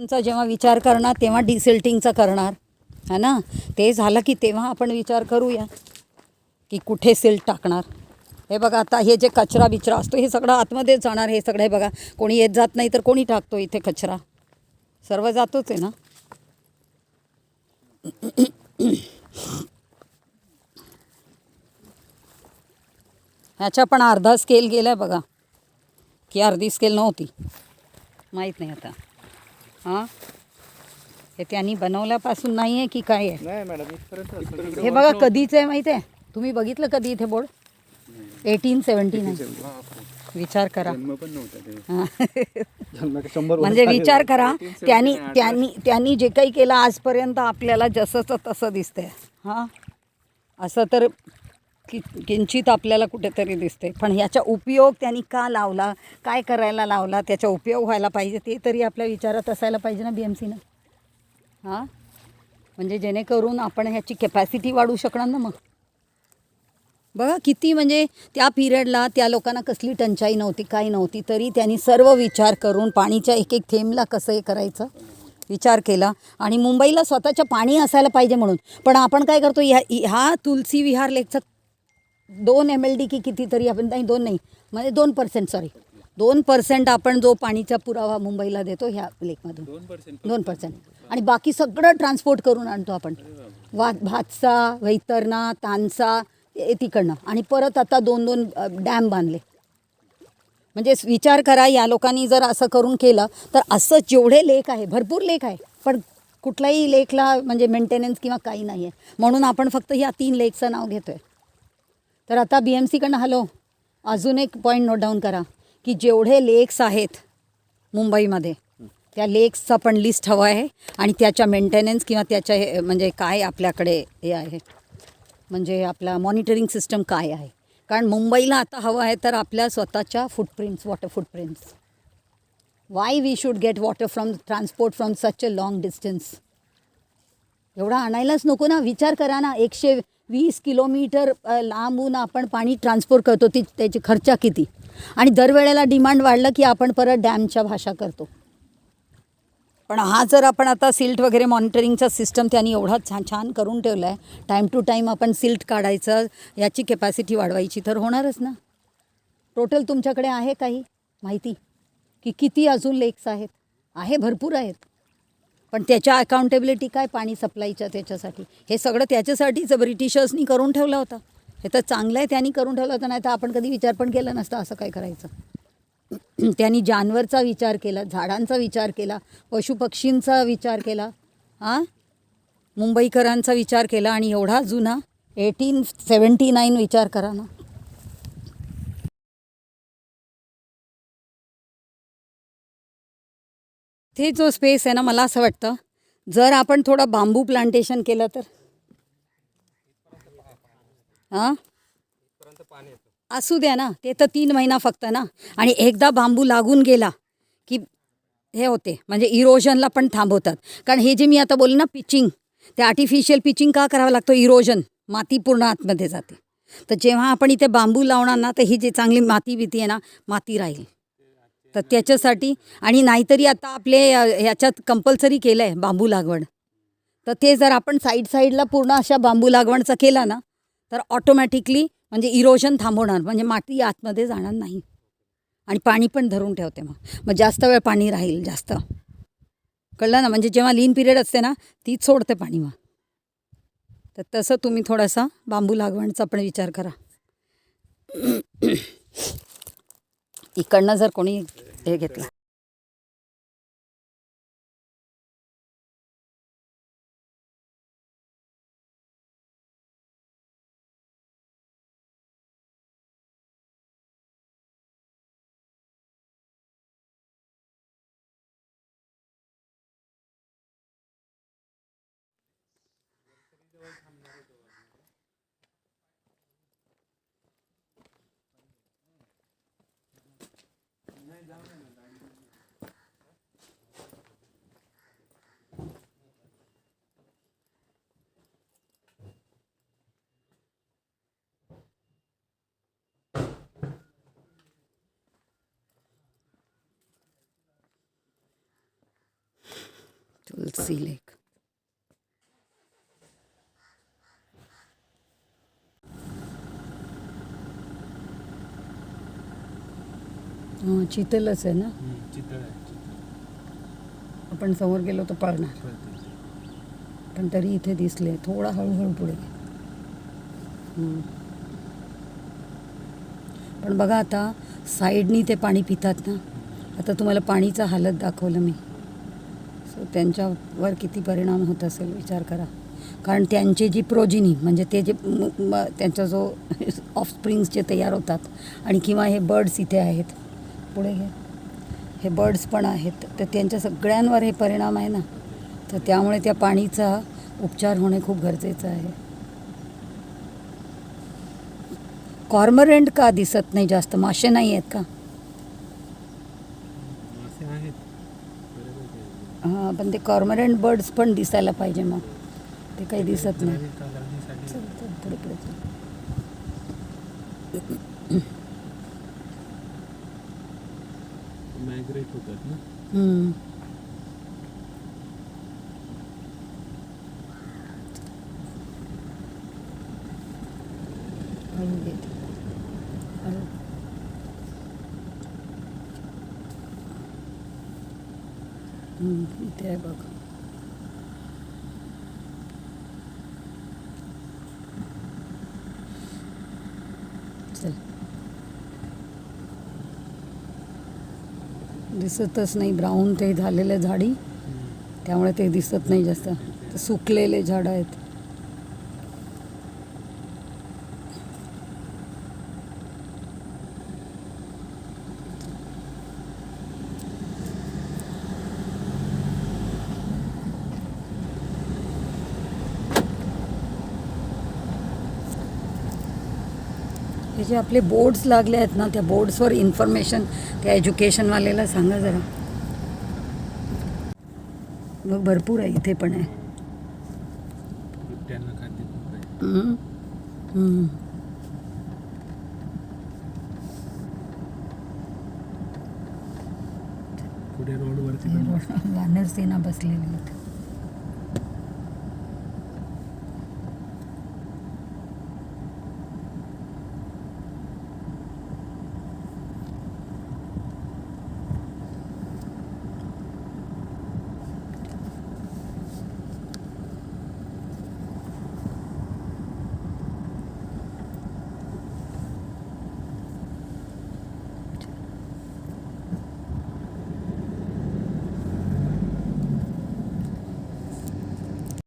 चा जेव्हा विचार करणार तेव्हा डिसिल्टिंगचा करणार है ना. ते झालं की तेव्हा आपण विचार करूया की कुठे सिल्ट टाकणार. हे बघा आता हे जे कचरा बिचरा असतो हे सगळं आतमध्येच जाणार. हे सगळं हे बघा कोणी येत जात नाही तर कोणी टाकतो इथे कचरा. सर्व जातोच आहे ना. ह्याच्या पण अर्धा स्केल गेला बघा की अर्धी स्केल नव्हती माहीत नाही आता. हां हे त्यांनी बनवल्यापासून नाही आहे की काय आहे. नाही मॅडम हे बघा कधीचं आहे माहीत आहे. तुम्ही बघितलं कधी इथे बोर्ड 1879. विचार करा. म्हणजे विचार करा त्यांनी जे काही केलं आजपर्यंत आपल्याला जसंचं तसं दिसतंय. हां असं तर किंचित आपल्याला कुठेतरी दिसते. पण ह्याचा उपयोग त्यांनी का लावला, काय करायला लावला, त्याचा उपयोग व्हायला पाहिजे ते तरी आपल्या विचारात असायला पाहिजे ना BMCनं. हां म्हणजे जेणेकरून आपण ह्याची कॅपॅसिटी वाढवू शकणार ना. मग बघा किती म्हणजे त्या पिरियडला त्या लोकांना कसली टंचाई नव्हती काही नव्हती तरी त्यांनी सर्व विचार करून पाणीच्या एक एक थेंबला कसं हे करायचं विचार केला. आणि मुंबईला स्वतःचं पाणी असायला पाहिजे म्हणून. पण आपण काय करतो ह्या तुलसी विहार लेकचा 2 MLD की कितीतरी आपण नाही 2 नाही म्हणजे 2% सॉरी 2% आपण जो पाणीचा पुरावा मुंबईला देतो ह्या लेकमधून 2%. आणि बाकी सगळं ट्रान्सपोर्ट करून आणतो आपण. भातसा वैतरणा तानसा तिकडनं. आणि परत आता 2 डॅम बांधले. म्हणजे विचार करा या लोकांनी जर असं करून केलं तर असं जेवढे लेक आहे भरपूर लेक आहे पण कुठल्याही लेकला म्हणजे मेंटेनन्स किंवा काही नाही आहे. म्हणून आपण फक्त ह्या 3 लेकचं नाव घेतो आहे. तर आता BMCकडनं हॅलो अजून एक पॉईंट नोट डाऊन करा की जेवढे लेक्स आहेत मुंबईमध्ये त्या लेक्सचा पण लिस्ट हवं आहे. आणि त्याच्या मेंटेनन्स किंवा त्याच्या हे म्हणजे काय आपल्याकडे हे आहे म्हणजे आपला मॉनिटरिंग सिस्टम काय आहे. कारण मुंबईला आता हवं आहे तर आपल्या स्वतःच्या footprints water footprints. Why we should get water from transport from such a long distance. एवढा आणायलाच नको ना. विचार करा ना 120 किलोमीटर लांबून आपण पाणी ट्रान्सपोर्ट करतो त्याची खर्च किती. आणि दरवेळेला डिमांड वाढलं की आपण परत डॅमच्या भाषा करतो. पण हा जर आपण आता सिल्ट वगैरे मॉनिटरिंगचा सिस्टम त्यांनी एवढा छान करून ठेवला आहे. टाईम टू टाईम आपण सिल्ट काढायचं याची कॅपॅसिटी वाढवायची तर होणारच ना. टोटल तुमच्याकडे आहे काही माहिती की किती अजून लेक्स आहेत. आहे भरपूर आहेत. पण त्याच्या अकाउंटेबिलिटी काय पाणी सप्लायच्या त्याच्यासाठी हे सगळं त्याच्यासाठीच ब्रिटिशर्सनी करून ठेवलं होतं. हे तर चांगलं आहे त्यांनी करून ठेवलं होतं. नाही तर आपण कधी विचार पण केला नसता असं काय करायचं. त्यांनी जानवरचा विचार केला झाडांचा विचार केला पशुपक्षींचा विचार केला. हां मुंबईकरांचा विचार केला. आणि एवढा जुना 1879 विचार करा ना. ते जो स्पेस आहे ना मला असं वाटतं जर आपण थोडं बांबू प्लांटेशन केलं तर हां असू द्या ना. ते तर 3 महिना फक्त ना. आणि एकदा बांबू लागून गेला की हे होते म्हणजे इरोजनला पण थांबवतात. कारण हे जे मी आता बोलले ना पिचिंग ते आर्टिफिशियल पिचिंग का करावं लागतं. इरोजन माती पूर्ण आतमध्ये जाते. तर जेव्हा आपण इथे बांबू लावणार ना तर ही जी चांगली माती भीती आहे ना माती राहील. तर त्याच्यासाठी आणि नाहीतरी आता आपले ह्याच्यात कंपल्सरी केलं आहे बांबू लागवड. तर ते जर आपण साईडला पूर्ण अशा बांबू लागवडचा केला ना तर ऑटोमॅटिकली म्हणजे इरोजन थांबवणार म्हणजे माती आतमध्ये जाणार नाही. आणि पाणी पण धरून ठेवते मग जास्त वेळ पाणी राहील जास्त. कळलं ना. म्हणजे जेव्हा लीन पिरियड असते ना तीच सोडते पाणी मग. तर तसं तुम्ही थोडासा बांबू लागवडचा पण विचार करा. इकडनं जर कोणी हे घेतलं तुलसी लेक. चितलच आहे ना. चितळ आहे. आपण समोर गेलो तर पळणार, पण तरी इथे दिसले. थोडा हळूहळू पुढे. पण बघा आता साईडनी ते पाणी पितात ना. आता तुम्हाला पाणीचा हालत दाखवलं मी. सो त्यांच्यावर किती परिणाम होत असेल विचार करा. कारण त्यांची जी प्रोजिनी म्हणजे ते जे त्यांचा जो ऑफस्प्रिंग्स जे तयार होतात आणि किंवा हे बर्ड्स इथे आहेत पुढे, हे बर्ड्स पण आहेत, तर त्यांच्या सगळ्यांवर हे परिणाम आहे ना. तर त्यामुळे त्या पाणीचा उपचार होणे खूप गरजेचं आहे. कॉर्मोरंट का दिसत नाही जास्त? मासे नाही आहेत का? मासे आहेत. हां, पण ते कॉर्मोरंट बर्ड्स पण दिसायला पाहिजे. मग ते काही दिसत नाही. चल पुढे पुढे. मायग्रेट होतात ना. इथे आहे बघ. चल, दिसतच नाही. ब्राऊन ते झालेल्या झाडी, त्यामुळे ते दिसत नाही जास्त. ते सुकलेले झाडं आहेत. हे जे आपले बोर्ड्स लागले आहेत ना, त्या बोर्ड्सवर इन्फॉर्मेशन त्या एज्युकेशनवालेला सांगा जरा. मग भरपूर आहे इथे पण आहे. बिबट्यांना खाते खूप आहे. पुढे रोडवरती वानर सेना बसलेली आहेत.